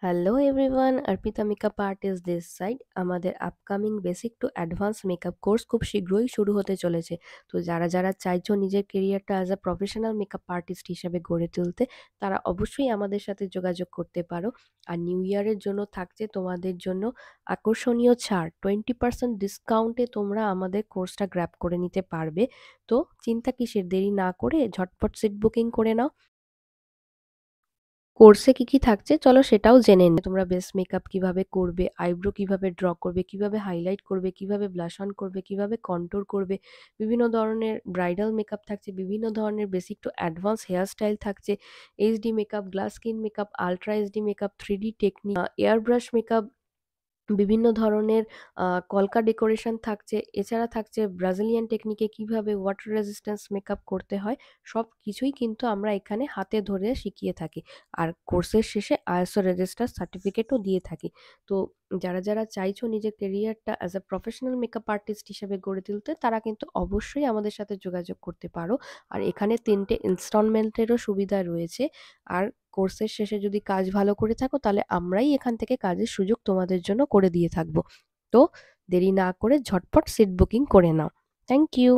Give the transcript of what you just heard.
Hello everyone, Arpita makeup artist this side. আমাদের upcoming basic to advance makeup course খুব শীঘ্রই শুরু হতে চলেছে। তো যারা চাইছো নিজের কেরিয়ারটা as a professional makeup artist হিসাবে গড়ে তুলতে, তারা অবশ্যই আমাদের সাথে যোগাযোগ করতে পারো। আর নিউ ইয়ারের জন্য থাকছে তোমাদের জন্য আকর্ষণীয় ছাড়, 20% ডিসকাউন্টে তোমরা আমাদের কোর্সটা গ্র্যাব করে নিতে পারবে। তো চিন্তা কিসের, দেরি না করে ঝটপট সিট বুকিং করে নাও। কোর্সে কি থাকছে চলো সেটাও জেনে নিই। তোমরা বেস মেকআপ কিভাবে করবে, আইব্রো কিভাবে ড্র করবে, কিভাবে হাইলাইট করবে, কিভাবে ব্লাশ অন করবে, কিভাবে কন্ট্যুর করবে। বিভিন্ন ধরনের ব্রাইডাল মেকআপ থাকছে, বিভিন্ন ধরনের basic to advance hair style থাকছে, HD makeup, glass skin makeup, ultra HD makeup, 3D technique, air brush makeup, বিভিন্ন ধরনের কলকা ডেকোরেশন থাকছে। এছাড়া থাকছে ব্রাজিলিয়ান টেকনিকে কিভাবে ওয়াটার রেজিস্ট্যান্স মেকআপ করতে হয়। সবকিছুই কিন্তু আমরা এখানে হাতে ধরে শিখিয়ে থাকি। আর কোর্সের শেষে ISO রেজিস্টার সার্টিফিকেটও দিয়ে থাকি। তো যারা চাইছো নিজের কেরিয়ারটা as a professional makeup artist হিসেবে গড়ে তুলতে, তারা কিন্তু অবশ্যই আমাদের সাথে যোগাযোগ করতে পারো। আর এখানে ৩ টে ইনস্টলমেন্টেরও সুবিধা রয়েছে। আর কোর্সের শেষে যদি কাজ ভালো করে থাকো, তাহলে আমরাই এখান থেকে কাজের সুযোগ তোমাদের জন্য করে দিয়ে থাকবো। তো দেরি না করে ঝটপট সিট বুকিং করে নাও। Thank you.